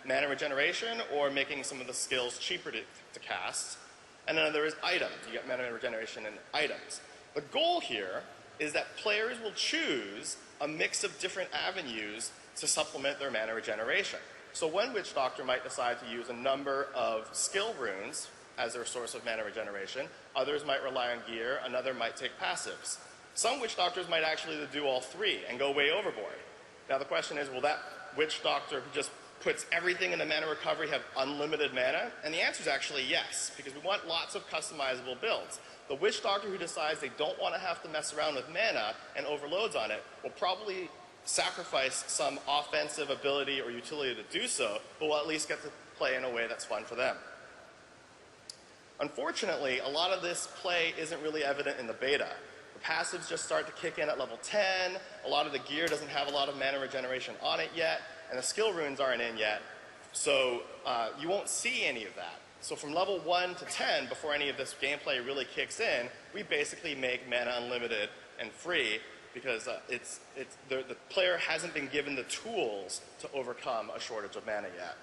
mana regeneration or making some of the skills cheaper to cast. And then there is items. You get mana regeneration in items. The goal here is that players will choose a mix of different avenues to supplement their mana regeneration. So one Witch Doctor might decide to use a number of skill runes as their source of mana regeneration. Others might rely on gear. Another might take passives. Some Witch Doctors might actually do all three and go way overboard. Now the question is, will that Witch Doctor who just puts everything into mana recovery have unlimited mana? And the answer is actually yes, because we want lots of customizable builds. The Witch Doctor who decides they don't want to have to mess around with mana and overloads on it will probably sacrifice some offensive ability or utility to do so, but will at least get to play in a way that's fun for them. Unfortunately, a lot of this play isn't really evident in the beta. The passives just start to kick in at level 10, a lot of the gear doesn't have a lot of mana regeneration on it yet, and the skill runes aren't in yet, so you won't see any of that. So from level 1 to 10, before any of this gameplay really kicks in, we basically make mana unlimited and free, because the player hasn't been given the tools to overcome a shortage of mana yet.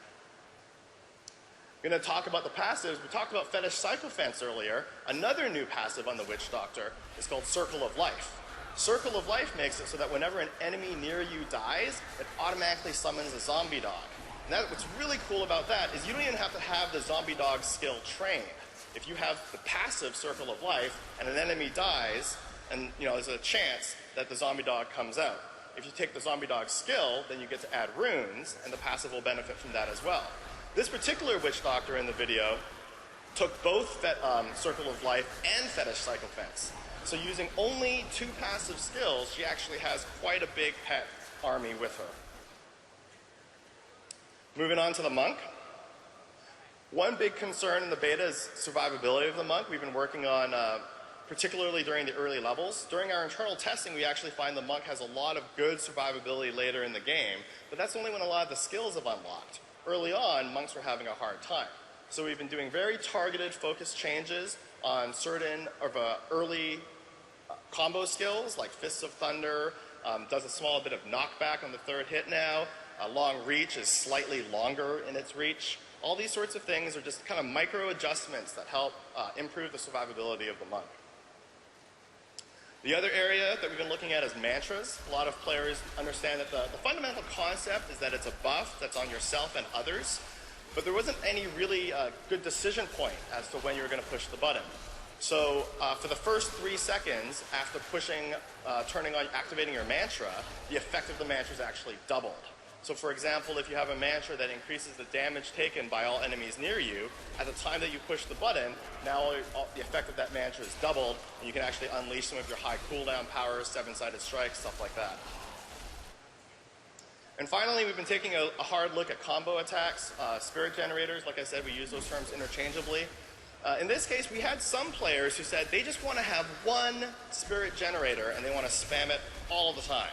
I'm going to talk about the passives. We talked about Fetish Sycophants earlier. Another new passive on the Witch Doctor is called Circle of Life. Circle of Life makes it so that whenever an enemy near you dies, it automatically summons a zombie dog. And what's really cool about that is you don't even have to have the zombie dog skill trained. If you have the passive Circle of Life and an enemy dies, and there's a chance that the zombie dog comes out. If you take the zombie dog skill, then you get to add runes, and the passive will benefit from that as well. This particular Witch Doctor in the video took both Circle of Life and Fetish Sycophants. So using only 2 passive skills, she actually has quite a big pet army with her. Moving on to the Monk. One big concern in the beta is survivability of the Monk. We've been working on particularly during the early levels. During our internal testing, we actually find the Monk has a lot of good survivability later in the game, but that's only when a lot of the skills have unlocked. Early on, Monks were having a hard time. So we've been doing very targeted, focused changes on certain of early combo skills, like Fists of Thunder, does a small bit of knockback on the 3rd hit now. Long reach is slightly longer in its reach. All these sorts of things are just kind of micro adjustments that help improve the survivability of the Monk. The other area that we've been looking at is mantras. A lot of players understand that the fundamental concept is that it's a buff that's on yourself and others, but there wasn't any really good decision point as to when you were going to push the button. So for the first 3 seconds after pushing, activating your mantra, the effect of the mantra is actually doubled. So for example, if you have a mantra that increases the damage taken by all enemies near you, at the time that you push the button, now the effect of that mantra is doubled, and you can actually unleash some of your high cooldown powers, 7-sided strikes, stuff like that. And finally, we've been taking a hard look at combo attacks, spirit generators. Like I said, we use those terms interchangeably. In this case, we had some players who said they just want to have one spirit generator and they want to spam it all the time.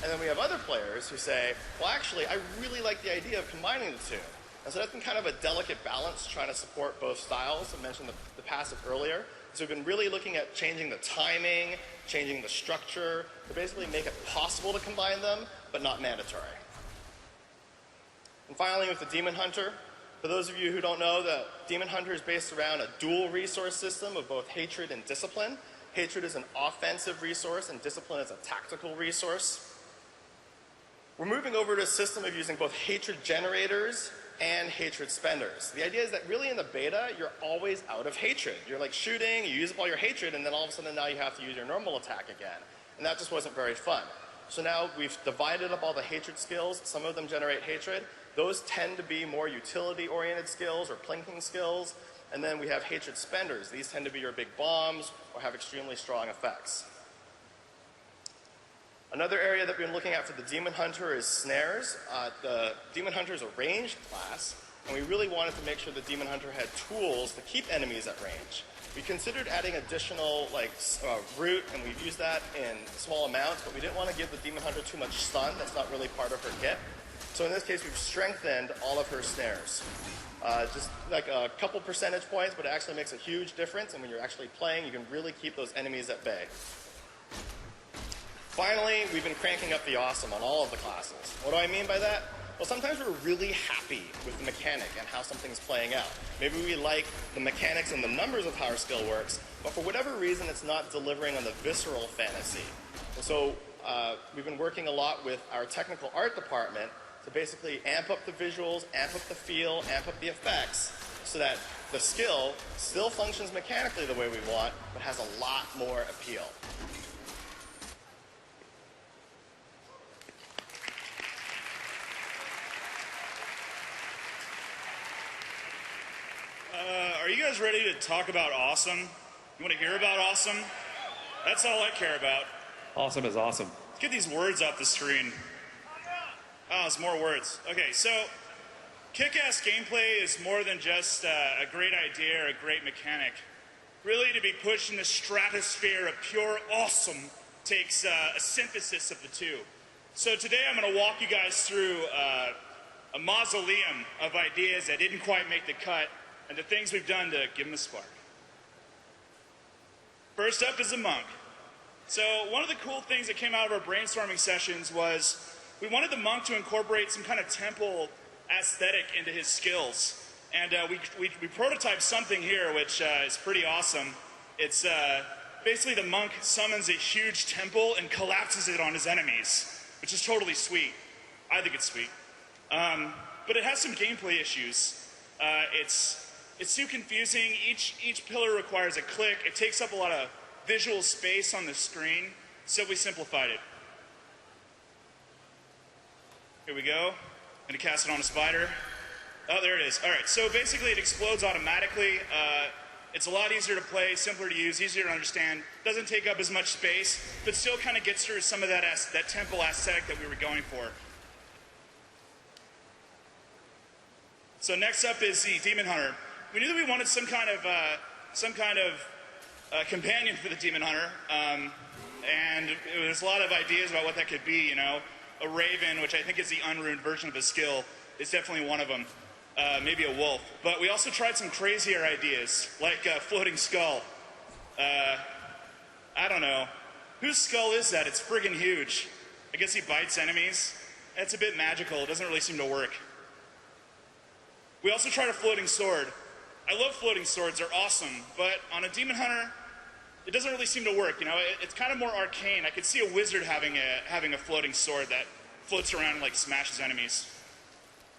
And then we have other players who say, well, actually, I really like the idea of combining the two. And so that's been kind of a delicate balance, trying to support both styles. I mentioned the passive earlier. So we've been really looking at changing the timing, changing the structure, to basically make it possible to combine them, but not mandatory. And finally, with the Demon Hunter. For those of you who don't know, the Demon Hunter is based around a dual resource system of both hatred and discipline. Hatred is an offensive resource, and discipline is a tactical resource. We're moving over to a system of using both hatred generators and hatred spenders. The idea is that really in the beta, you're always out of hatred. You're like shooting, you use up all your hatred, and then all of a sudden now you have to use your normal attack again. And that just wasn't very fun. So now we've divided up all the hatred skills. Some of them generate hatred. Those tend to be more utility-oriented skills or plinking skills. And then we have hatred spenders. These tend to be your big bombs or have extremely strong effects. Another area that we've been looking at for the Demon Hunter is snares. The Demon Hunter is a ranged class, and we really wanted to make sure the Demon Hunter had tools to keep enemies at range. We considered adding additional root, and we've used that in small amounts, but we didn't want to give the Demon Hunter too much stun. That's not really part of her kit. So in this case, we've strengthened all of her snares. Just like a couple percentage points, but it actually makes a huge difference, and when you're actually playing, you can really keep those enemies at bay. Finally, we've been cranking up the awesome on all of the classes. What do I mean by that? Well, sometimes we're really happy with the mechanic and how something's playing out. Maybe we like the mechanics and the numbers of how our skill works, but for whatever reason, it's not delivering on the visceral fantasy. And so we've been working a lot with our technical art department to basically amp up the visuals, amp up the feel, amp up the effects, so that the skill still functions mechanically the way we want, but has a lot more appeal. Are you guys ready to talk about awesome? You want to hear about awesome? That's all I care about. Awesome is awesome. Let's get these words off the screen. Oh, it's more words. Okay, so kick-ass gameplay is more than just a great idea or a great mechanic. Really, to be pushed in the stratosphere of pure awesome takes a synthesis of the two. So today I'm going to walk you guys through a mausoleum of ideas that didn't quite make the cut and the things we've done to give them a spark. First up is the monk. So one of the cool things that came out of our brainstorming sessions was we wanted the monk to incorporate some kind of temple aesthetic into his skills. And we prototyped something here which is pretty awesome. It's basically the monk summons a huge temple and collapses it on his enemies, which is totally sweet. I think it's sweet. But it has some gameplay issues. It's too confusing. Each pillar requires a click. It takes up a lot of visual space on the screen, so we simplified it. Here we go. I'm gonna cast it on a spider. Oh, there it is. All right, so basically it explodes automatically. It's a lot easier to play, simpler to use, easier to understand. Doesn't take up as much space, but still kind of gets through some of that temple aesthetic that we were going for. So next up is the Demon Hunter. We knew that we wanted some kind of companion for the Demon Hunter, and there's a lot of ideas about what that could be. You know, a raven, which I think is the unruined version of a skill, is definitely one of them. Maybe a wolf. But we also tried some crazier ideas, like a floating skull. I don't know. Whose skull is that? It's friggin' huge. I guess he bites enemies. That's a bit magical. It doesn't really seem to work. We also tried a floating sword. I love floating swords. They're awesome. But on a Demon Hunter, it doesn't really seem to work. You know, it's kind of more arcane. I could see a wizard having a floating sword that floats around and like smashes enemies.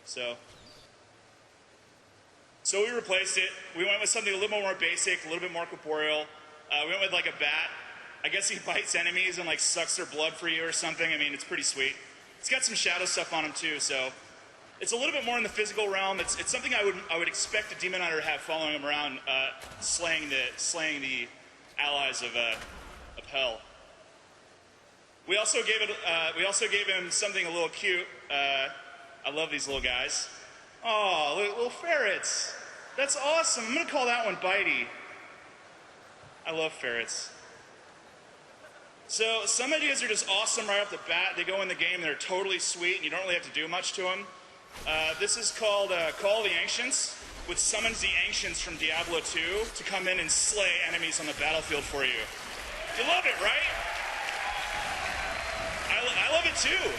So we replaced it. We went with something a little more basic, a little bit more corporeal. We went with like a bat. I guess he bites enemies and like sucks their blood for you or something. I mean, it's pretty sweet. It's got some shadow stuff on him too, so it's a little bit more in the physical realm. It's something I would expect a Demon Hunter to have following him around, slaying the allies of hell. We also gave him something a little cute. I love these little guys. Oh, little ferrets. That's awesome. I'm gonna call that one Bitey. I love ferrets. So some ideas are just awesome right off the bat. They go in the game, they're totally sweet, and you don't really have to do much to them. This is called Call the Ancients, which summons the Ancients from Diablo 2 to come in and slay enemies on the battlefield for you. You love it, right? I love it too.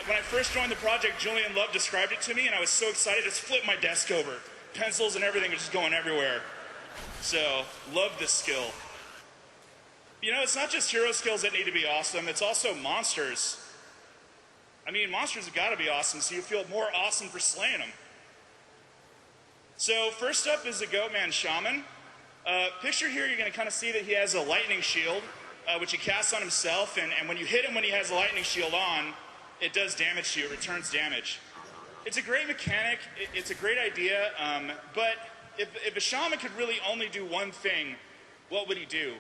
When I first joined the project, Julian Love described it to me, and I was so excited, I just flipped my desk over. Pencils and everything were just going everywhere. So, love this skill. You know, it's not just hero skills that need to be awesome, it's also monsters. I mean, monsters have got to be awesome, so you feel more awesome for slaying them. So, first up is the Goatman Shaman. Picture here, you're going to kind of see that he has a lightning shield, which he casts on himself, and when you hit him when he has a lightning shield on, it does damage to you, it returns damage. It's a great mechanic, it's a great idea, but if a shaman could really only do one thing, what would he do?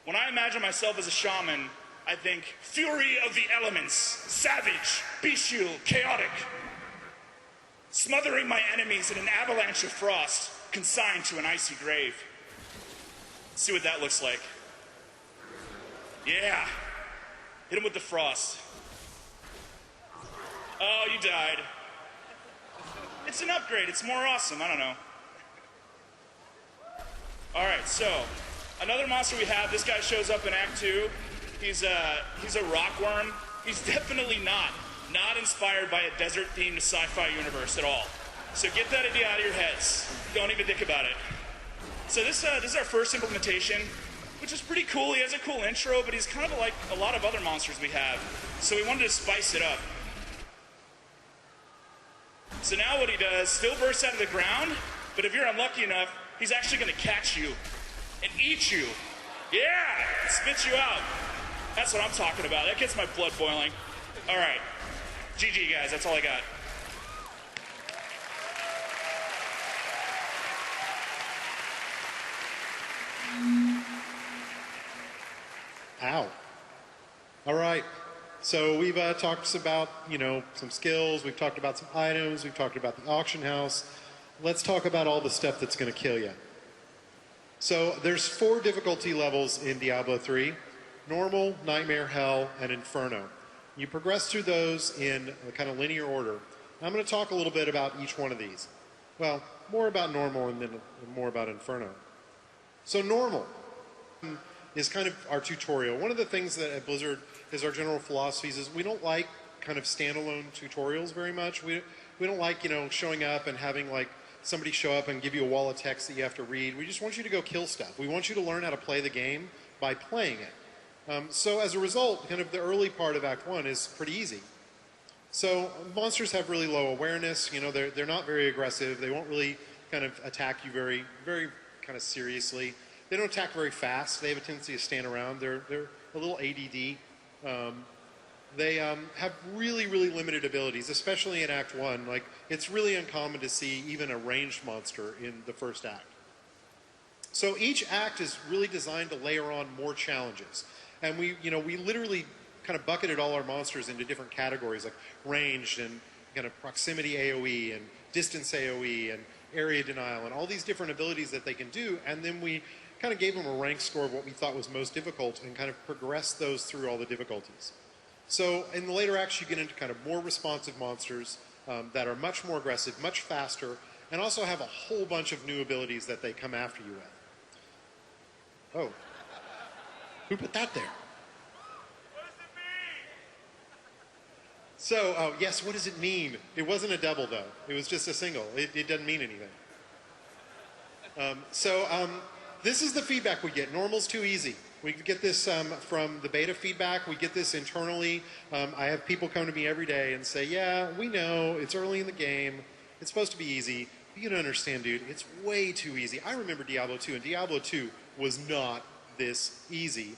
When I imagine myself as a shaman, I think, fury of the elements, savage, bestial, chaotic, smothering my enemies in an avalanche of frost, consigned to an icy grave. Let's see what that looks like. Yeah, hit him with the frost. Oh, you died. It's an upgrade, it's more awesome, I don't know. Alright, so, another monster we have, this guy shows up in Act 2. He's a rockworm. He's definitely not Not inspired by a desert-themed sci-fi universe at all. So get that idea out of your heads. Don't even think about it. So this is our first implementation, which is pretty cool. He has a cool intro, but he's kind of like a lot of other monsters we have. So we wanted to spice it up. So now what he does, still bursts out of the ground, but if you're unlucky enough, he's actually going to catch you and eat you. Yeah, spit you out. That's what I'm talking about. That gets my blood boiling. All right. GG, guys. That's all I got. Ow. All right. So we've talked about, some skills. We've talked about some items. We've talked about the auction house. Let's talk about all the stuff that's going to kill you. So there's 4 difficulty levels in Diablo 3. Normal, Nightmare, Hell, and Inferno. You progress through those in a kind of linear order. I'm going to talk a little bit about each one of these. Well, more about normal and then more about Inferno. So normal is kind of our tutorial. One of the things that at Blizzard is our general philosophies is we don't like kind of standalone tutorials very much. We don't like, showing up and having like somebody show up and give you a wall of text that you have to read. We just want you to go kill stuff. We want you to learn how to play the game by playing it. So as a result, kind of the early part of Act 1 is pretty easy. So monsters have really low awareness. They're not very aggressive. They won't really kind of attack you very, very kind of seriously. They don't attack very fast. They have a tendency to stand around. They're a little ADD. They have really, really limited abilities, especially in Act 1. Like, it's really uncommon to see even a ranged monster in the first act. So each act is really designed to layer on more challenges. And we literally kind of bucketed all our monsters into different categories, like ranged and kind of proximity AoE and distance AoE and area denial and all these different abilities that they can do. And then we kind of gave them a rank score of what we thought was most difficult and kind of progressed those through all the difficulties. So in the later acts, you get into kind of more responsive monsters that are much more aggressive, much faster, and also have a whole bunch of new abilities that they come after you with. Oh. Who put that there? What does it mean? So, yes, what does it mean? It wasn't a double, though. It was just a single. It doesn't mean anything. This is the feedback we get. Normal's too easy. We get this from the beta feedback. We get this internally. I have people come to me every day and say, yeah, we know, it's early in the game. It's supposed to be easy. But you don't understand, dude. It's way too easy. I remember Diablo 2, and Diablo 2 was not this easy.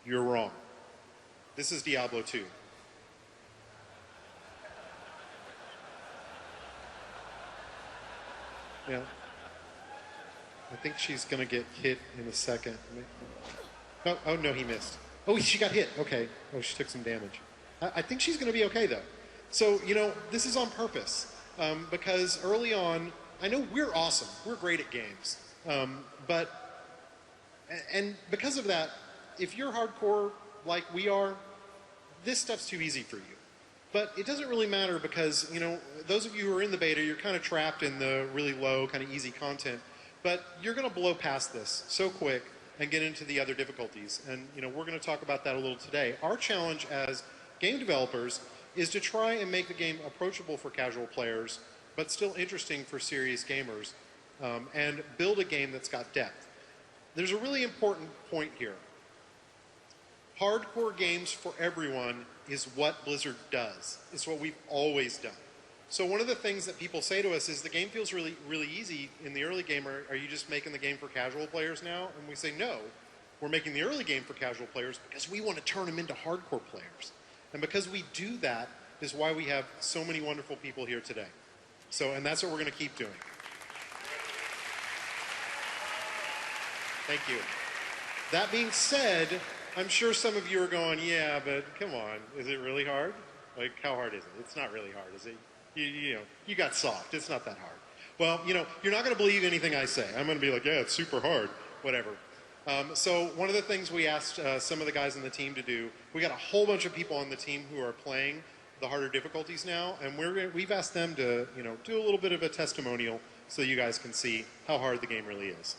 You're wrong. This is Diablo 2. Yeah. I think she's going to get hit in a second. Oh, no, he missed. Oh, she got hit. Okay. Oh, she took some damage. I think she's going to be okay, though. So, this is on purpose. Because early on, I know we're awesome. We're great at games. And because of that, if you're hardcore like we are, this stuff's too easy for you. But it doesn't really matter because, those of you who are in the beta, you're kind of trapped in the really low, kind of easy content. But you're going to blow past this so quick and get into the other difficulties. And, we're going to talk about that a little today. Our challenge as game developers is to try and make the game approachable for casual players, but still interesting for serious gamers, and build a game that's got depth. There's a really important point here. Hardcore games for everyone is what Blizzard does. It's what we've always done. So one of the things that people say to us is the game feels really, really easy in the early game. Are you just making the game for casual players now? And we say, no, we're making the early game for casual players because we want to turn them into hardcore players. And because we do that is why we have so many wonderful people here today. And that's what we're going to keep doing. Thank you. That being said, I'm sure some of you are going, yeah, but come on, is it really hard? Like, how hard is it? It's not really hard, is it? You got soft. It's not that hard. Well, you're not going to believe anything I say. I'm going to be like, yeah, it's super hard, whatever. So one of the things we asked some of the guys on the team to do, we got a whole bunch of people on the team who are playing the harder difficulties now, and we've asked them to, do a little bit of a testimonial so you guys can see how hard the game really is.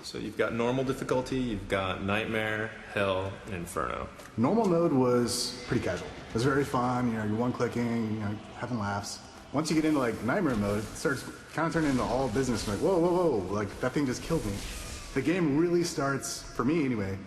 So you've got normal difficulty, you've got nightmare, hell, and inferno. Normal mode was pretty casual. It was very fun. You know, you're one-clicking, you know, having laughs. Once you get into like nightmare mode, it starts kind of turning into all business. Like, whoa, whoa, whoa! Like that thing just killed me. The game really starts, for me anyway,